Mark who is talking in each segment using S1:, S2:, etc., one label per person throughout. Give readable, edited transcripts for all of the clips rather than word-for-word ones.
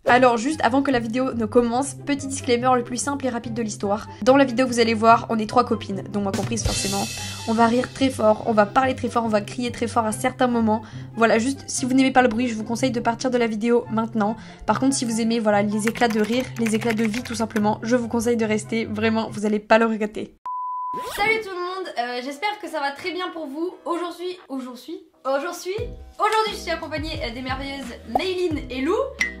S1: Alors juste avant que la vidéo ne commence, petit disclaimer le plus simple et rapide de l'histoire. Dans la vidéo vous allez voir, on est 3 copines, dont moi comprise forcément. On va rire très fort, on va parler très fort, on va crier très fort à certains moments. Voilà, juste si vous n'aimez pas le bruit, je vous conseille de partir de la vidéo maintenant. Par contre si vous aimez voilà les éclats de rire, les éclats de vie tout simplement, je vous conseille de rester, vraiment vous allez pas le regretter.
S2: Salut tout le monde, j'espère que ça va très bien pour vous. Aujourd'hui je suis accompagnée des merveilleuses Maylin et Lou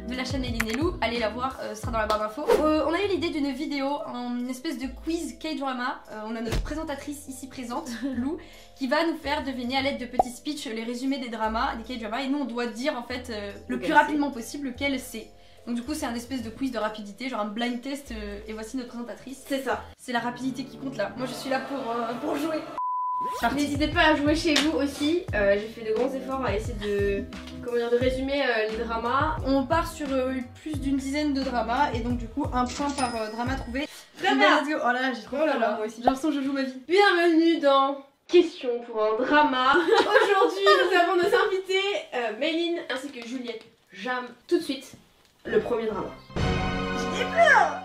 S2: de la chaîne Maylin et Lou. Allez la voir, ce sera dans la barre d'infos. On a eu l'idée d'une vidéo, une espèce de quiz K-drama. On a notre présentatrice ici présente, Lou, qui va nous faire deviner à l'aide de petits speeches les résumés des dramas, des K-dramas, et nous on doit dire en fait le plus rapidement possible lequel c'est. Donc du coup c'est un espèce de quiz de rapidité, genre un blind test, et voici notre présentatrice.
S3: C'est ça.
S2: C'est la rapidité qui compte là. Moi je suis là pour jouer.
S3: N'hésitez pas à jouer chez vous aussi. J'ai fait de grands efforts à essayer de résumer les dramas.
S2: On part sur plus d'une dizaine de dramas et donc du coup un point par drama trouvé.
S3: Très bien.
S2: Let's go. Oh là j'ai trop peur là, moi aussi. J'ai l'impression que je joue ma vie.
S3: Bienvenue dans Question pour un drama. Aujourd'hui nous avons nos invités Maylin ainsi que Juliette Jam. Tout de suite, le premier drama. J'ai peur.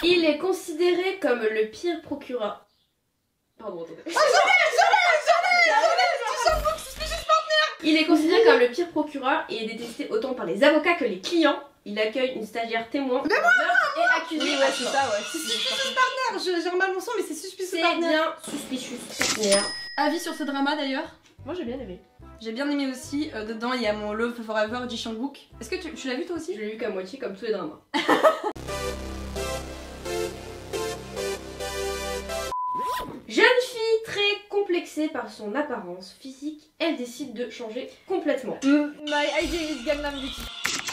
S3: Il est considéré comme le pire procureur. Pardon, attendez. Il est considéré comme le pire procureur et est détesté autant par les avocats que les clients. Il accueille une stagiaire témoin et accusé.
S2: Oui, ouais, c'est ça, ouais. C'est Suspicious Partner. J'ai mal mon son, mais c'est Suspicious Partner.
S3: C'est bien Suspicious Partner.
S2: Avis sur ce drama d'ailleurs.
S3: Moi j'ai bien aimé.
S2: J'ai bien aimé aussi. Dedans il y a mon Love Forever Ji Chang-wook. Est-ce que tu l'as vu toi aussi?
S3: Je l'ai lu qu'à moitié comme tous les dramas. Jeune fille très complexée par son apparence physique, elle décide de changer complètement.
S2: My idea is Gangnam Beauty.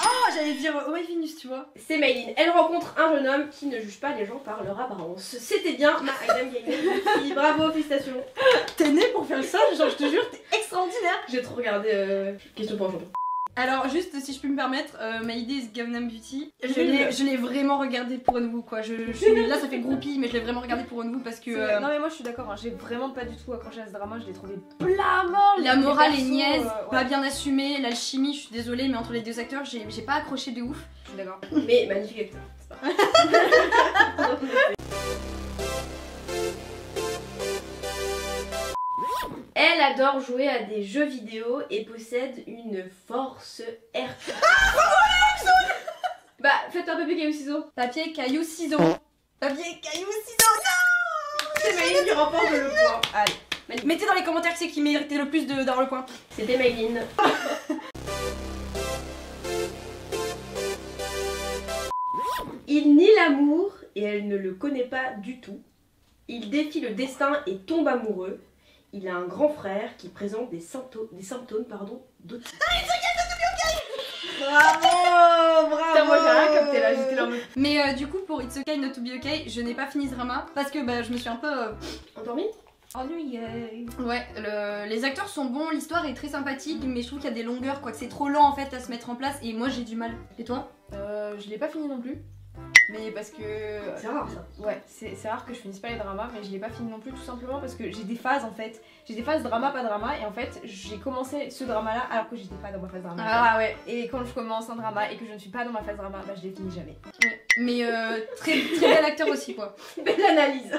S2: Oh, j'allais dire My Venus, tu vois.
S3: C'est Maylin. Elle rencontre un jeune homme qui ne juge pas les gens par leur apparence. C'était bien ma idea Gangnam. Bravo, félicitations.
S2: T'es née pour faire ça, genre je te jure, t'es extraordinaire.
S3: J'ai trop regardé Question pour un champion.
S2: Alors juste si je peux me permettre, My Idea is Gangnam Beauty, je l'ai vraiment regardé pour Onwoo quoi. Là ça fait groupie mais je l'ai vraiment regardé pour Onwoo parce que...
S4: Non mais moi je suis d'accord, hein. J'ai vraiment pas du tout accroché à ce drama, je l'ai trouvé blâmant.
S2: La morale est niaise,
S4: ouais.
S2: pas bien assumée, l'alchimie, je suis désolée mais entre les deux acteurs j'ai pas accroché de ouf.
S4: Je suis d'accord.
S3: Mais magnifique acteur, c'est pas. Elle adore jouer à des jeux vidéo et possède une force Hercule. Bah, faites un papier, caillou, ciseaux.
S2: Papier, caillou, ciseaux. Papier, caillou, ciseaux, non.
S3: C'est Maylin qui remporte le point.
S2: Allez. Mettez dans les commentaires qui c'est qui méritait le plus d'avoir le point.
S3: C'était Maylin. Il nie l'amour et elle ne le connaît pas du tout. Il défie le destin et tombe amoureux. Il a un grand frère qui présente des symptômes d'autisme.
S2: Bravo, bravo.
S3: Putain, moi j'ai rien capté là, j'étais là en mode...
S2: Mais du coup pour It's Okay Not To Be Okay, je n'ai pas fini ce drama parce que bah, je me suis un peu...
S3: Endormie?
S2: Ennuyée. Ouais, les acteurs sont bons, l'histoire est très sympathique, mais je trouve qu'il y a des longueurs, quoi, que c'est trop lent en fait à se mettre en place et moi j'ai du mal. Et toi?
S4: Je l'ai pas fini non plus. Mais parce que...
S3: C'est rare ça.
S4: Ouais, c'est rare que je finisse pas les dramas, mais je l'ai pas fini non plus tout simplement parce que j'ai des phases en fait. J'ai des phases drama, pas drama, et en fait j'ai commencé ce drama là alors que j'étais pas dans ma phase drama.
S2: Ah ouais.
S4: Et quand je commence un drama et que je ne suis pas dans ma phase drama, bah je les finis jamais.
S2: Ouais. Mais très bel acteur aussi quoi.
S3: Belle analyse.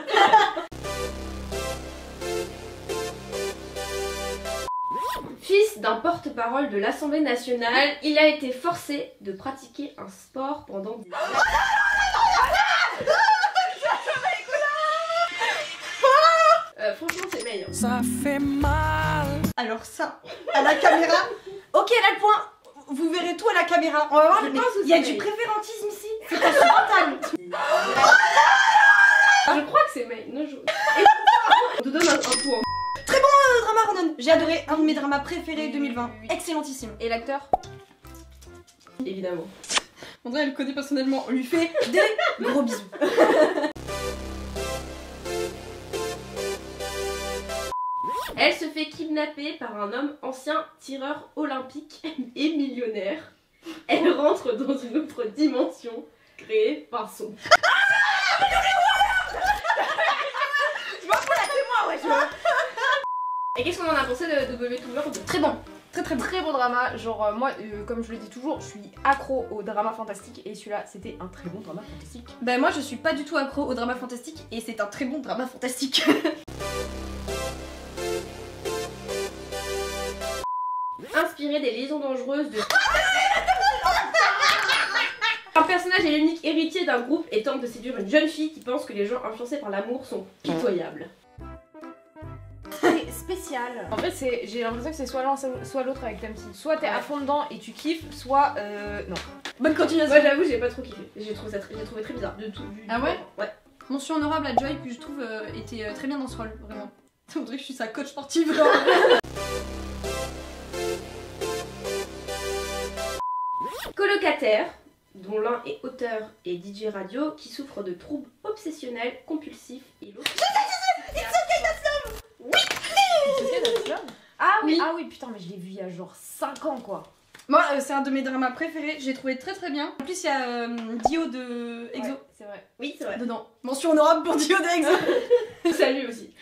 S3: Fils d'un porte-parole de l'Assemblée nationale, il a été forcé de pratiquer un sport pendant des années. Franchement c'est meilleur.
S5: Ça fait mal.
S2: Alors ça, à la caméra, ok là le point, vous verrez tout à la caméra. On va voir, il y a du préférentisme ici, c'est insupportable.
S3: Je crois que c'est meilleur. On te donne un point.
S2: Drama Ronan, j'ai adoré, un de mes dramas préférés 2020, excellentissime.
S4: Et l'acteur?
S3: Évidemment.
S2: André elle le connaît personnellement, on lui fait des gros bisous.
S3: Elle se fait kidnapper par un homme ancien tireur olympique et millionnaire. Elle rentre dans une autre dimension créée par son... Et qu'est-ce qu'on en a pensé de Bébé Tout World?
S2: Très bon.
S4: Très beau drama, genre moi comme je le dis toujours, je suis accro au drama fantastique et celui-là c'était un très bon drama fantastique.
S2: Bah moi je suis pas du tout accro au drama fantastique et c'est un très bon drama fantastique.
S3: Inspiré des liaisons dangereuses de... Un personnage est l'unique héritier d'un groupe et tente de séduire une jeune fille qui pense que les gens influencés par l'amour sont pitoyables.
S4: C'est spécial. En fait j'ai l'impression que c'est soit l'un soit l'autre avec Tamsin. Soit t'es à fond dedans et tu kiffes, soit non.
S2: Bonne continuation.
S3: Moi j'avoue j'ai pas trop kiffé, j'ai trouvé très bizarre de tout.
S2: Ah ouais?
S3: Ouais.
S2: Mention honorable à Joy que je trouve était très bien dans ce rôle, vraiment. On dirait que je suis sa coach sportive.
S3: Colocataire, dont l'un est auteur et DJ radio, qui souffre de troubles obsessionnels compulsifs et l'autre...
S4: Ah oui,
S2: Oui.
S4: ah oui, putain, mais je l'ai vu il y a genre 5 ans quoi.
S2: Moi c'est un de mes dramas préférés, j'ai trouvé très bien. En plus il y a Dio de EXO
S4: Ouais, c'est vrai.
S3: Oui c'est vrai.
S2: dedans. Mention honorable pour Dio de EXO.
S3: Salut aussi.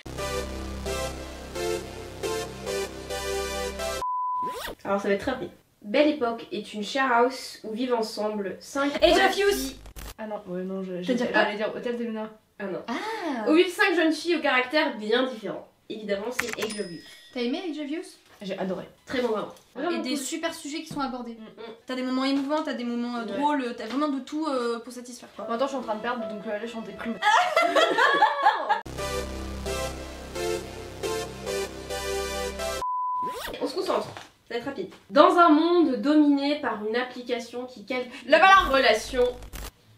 S3: Alors ça va être très rapide. Belle Époque est une share house où vivent ensemble 5...
S2: Age of Youth.
S4: Ah non, ouais non,
S2: T'as dit-
S4: j'allais dire Hôtel de Luna.
S3: Ah non.
S2: Ah.
S3: Où vivent 5 jeunes filles au caractère bien différent. Évidemment c'est Age of Youth.
S2: T'as aimé Age of Youth?
S4: J'ai adoré.
S3: Très bon vraiment.
S2: Et des super sujets qui sont abordés.
S3: Mm.
S2: T'as des moments émouvants, t'as des moments
S3: Ouais.
S2: drôles, t'as vraiment de tout pour satisfaire quoi.
S4: En même temps, je suis en train de perdre donc là je suis en déprime.
S3: On se concentre. Ça va être rapide. Dans un monde dominé par une application qui calcule
S4: La balance.
S3: les relations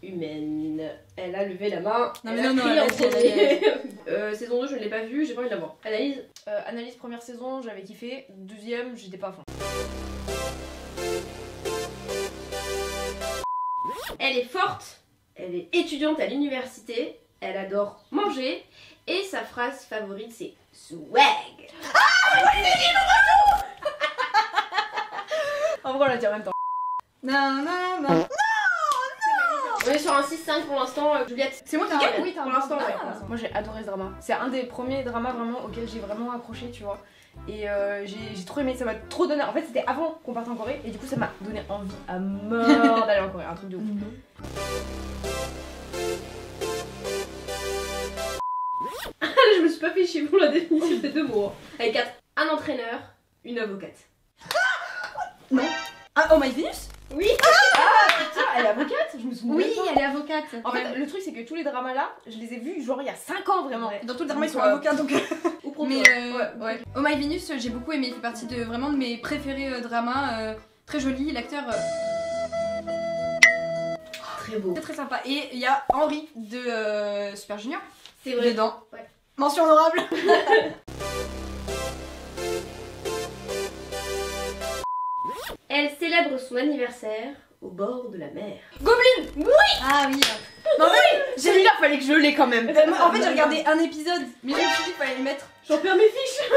S3: humaines. Elle a levé la main.
S2: Non, mais
S3: elle a
S2: non,
S3: crié en
S2: vas-y,
S3: premier. Saison 2 je ne l'ai pas vue, j'ai pas envie de la voir. Analyse.
S4: Analyse première saison, j'avais kiffé. Deuxième, j'étais pas à fond.
S3: Elle est forte, elle est étudiante à l'université, elle adore manger et sa phrase favorite c'est swag.
S4: En vrai, on l'a dit en même temps.
S2: Non, non, non.
S3: On est sur un 6-5 pour l'instant, Juliette.
S2: C'est moi qui
S3: Ah,
S2: gagne.
S3: oui, pour l'instant, ouais.
S4: Moi j'ai adoré ce drama. C'est un des premiers dramas vraiment auxquels j'ai vraiment accroché, tu vois. Et j'ai trop aimé, ça m'a trop donné. En fait, c'était avant qu'on parte en Corée et du coup, ça m'a donné envie à mort d'aller en Corée. Un truc de ouf.
S3: Je me suis pas fait chier pour la définition des deux mots. Avec 4. Un entraîneur, une avocate.
S2: Ah, Oh My Venus?
S3: Oui.
S4: Putain, elle est avocate? Je me souviens.
S2: Oui,
S4: même pas.
S2: elle est avocate.
S4: En fait, le truc c'est que tous les dramas là, je les ai vus genre il y a 5 ans vraiment.
S2: Ouais. Dans tout le drama, ils sont
S4: Donc,
S2: avocats donc.
S3: Ou pro.
S2: Mais
S3: ouais.
S2: Oh My Venus, j'ai beaucoup aimé. Il fait partie de vraiment de mes préférés dramas. Très joli, l'acteur
S3: Très beau.
S2: très sympa. Et il y a Henri de Super Junior
S3: C'est vrai.
S2: dedans.
S3: Ouais.
S2: Mention honorable.
S3: Elle célèbre son anniversaire au bord de la mer.
S2: Ah oui.
S4: Celui-là fallait que je l'ai quand même.
S2: En fait, j'ai regardé un épisode, mais je me suis dit qu'il fallait le mettre.
S3: J'en perds mes fiches.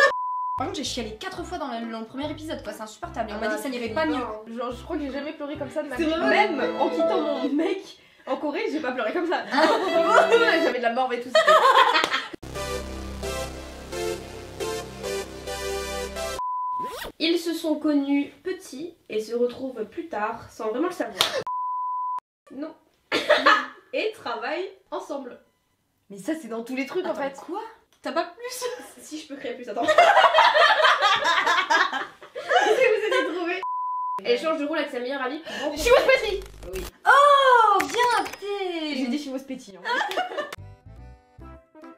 S2: Par contre, j'ai chialé 4 fois dans le premier épisode, quoi. C'est insupportable. Et on m'a dit que ça n'irait pas mieux.
S4: Genre je crois que j'ai jamais pleuré comme ça de ma
S3: C'est
S4: vie.
S3: vrai.
S4: Même en quittant mon mec en Corée, j'ai pas pleuré comme ça. J'avais de la morve et tout.
S3: Ils se sont connus petits et se retrouvent plus tard sans vraiment le savoir. Non. Et travaillent ensemble.
S4: Mais ça c'est dans tous les trucs en fait.
S2: Quoi? T'as pas plus?
S3: Si je peux créer plus, attends. Si vous avez trouvé. Elle change de rôle avec sa meilleure amie pour rencontrer...
S4: She was pretty.
S3: Oui.
S2: Oh, bien
S4: J'ai
S2: capté.
S4: dit she was pretty.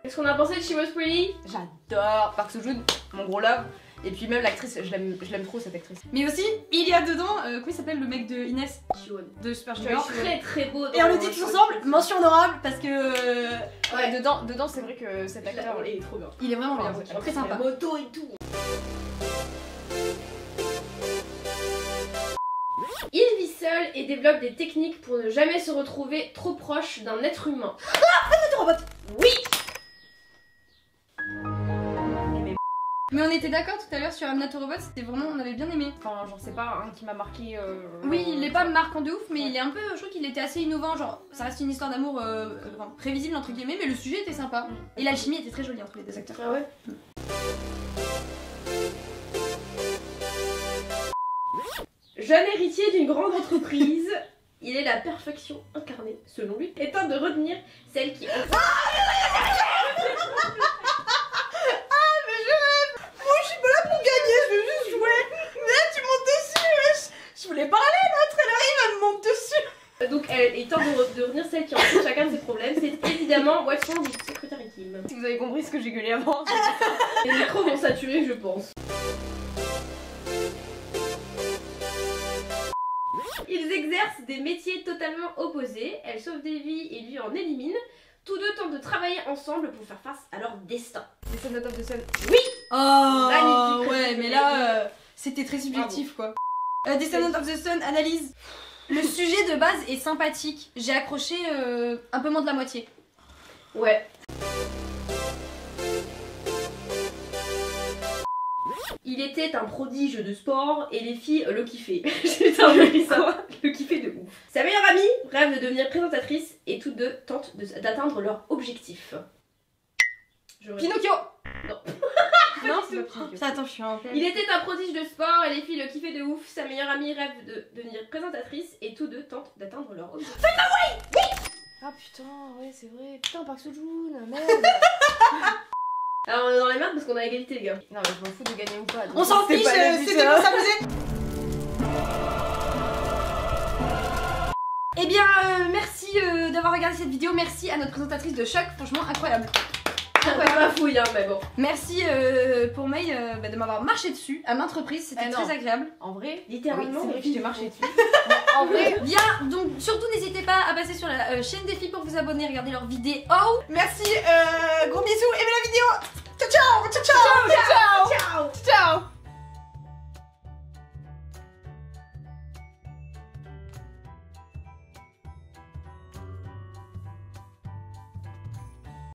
S3: Qu'est-ce qu'on a pensé de She Was Pretty?
S4: J'adore Park Seo-joon, mon gros love. Et puis même l'actrice, je l'aime trop cette actrice.
S2: Mais aussi, il y a dedans, comment il s'appelle le mec de Inès
S3: Shiwon.
S2: de Super
S3: Tu
S2: Junior?
S3: es très très beau.
S2: Et on le dit tous ensemble, mention honorable parce que
S4: Ouais, dedans c'est vrai que cet acteur.
S3: Il est trop bien.
S2: il est vraiment bien,
S3: Après,
S2: très
S3: c'est la
S2: sympa.
S3: moto et tout. Il vit seul et développe des techniques pour ne jamais se retrouver trop proche d'un être humain. Oui.
S2: Mais on était d'accord tout à l'heure sur Amna Robot, c'était vraiment, on avait bien aimé.
S4: Enfin, genre c'est pas un qui m'a marqué.
S2: Oui, il est pas marquant de ouf, mais il est un peu, je trouve qu'il était assez innovant, genre ça reste une histoire d'amour enfin, prévisible entre guillemets, mais le sujet était sympa. Et l'alchimie était très jolie entre les deux acteurs.
S3: Ah ouais. Jeune héritier d'une grande entreprise, il est la perfection incarnée, selon lui, et tente de retenir celle qui...
S4: Je voulais parler, l'autre, elle arrive, elle me monte dessus.
S3: Donc il tente de retenir celle qui entoure chacun de ses problèmes. C'est évidemment What's Wrong with Secretary Kim.
S4: Si vous avez compris ce que j'ai gueulé avant.
S3: Les micros vont saturer, je pense. Ils exercent des métiers totalement opposés. Elle sauve des vies et lui en élimine. Tous deux tentent de travailler ensemble pour faire face à leur destin.
S4: C'est Son of the Sun.
S2: Oh
S3: Magnifique.
S2: ouais, mais là, c'était très subjectif quoi. Descendant of the Sun, analyse. Le sujet de base est sympathique. J'ai accroché un peu moins de la moitié.
S3: Ouais. Il était un prodige de sport et les filles le kiffaient. J'ai entendu ça. Le kiffaient de ouf. Sa meilleure amie rêve de devenir présentatrice et toutes deux tentent d'atteindre leur objectif.
S2: Pinocchio.
S4: Non, c'est pas Pinocchio.
S2: Putain, attends, je suis en
S3: Il était un prodige de sport et les filles le kiffaient de ouf. Sa meilleure amie rêve de devenir présentatrice et tous deux tentent d'atteindre leur objectif.
S4: Ah putain, ouais, c'est vrai. Putain, Park Seo-joon, merde.
S3: Alors on est dans les merdes parce qu'on a égalité les gars.
S4: Non, mais je m'en fous de gagner ou pas. donc
S2: On s'en
S4: c'est
S2: fiche,
S4: pas le but,
S2: c'était
S4: hein.
S2: pour s'amuser. Eh bien, merci d'avoir regardé cette vidéo. Merci à notre présentatrice de choc, franchement incroyable.
S3: Ouais, pas fouille hein, mais bon.
S2: Merci pour May de m'avoir marché dessus à maintes reprises, c'était
S4: non.
S2: très agréable.
S4: En vrai,
S3: Littéralement,
S4: oui, c'est vrai que je t'ai marché dessus.
S2: En vrai, bien, donc surtout n'hésitez pas à passer sur la chaîne des filles pour vous abonner, regarder leurs vidéos. Merci, gros bisous, aimez la vidéo. Ciao ciao, ciao ciao, ciao, ciao.
S4: Ciao.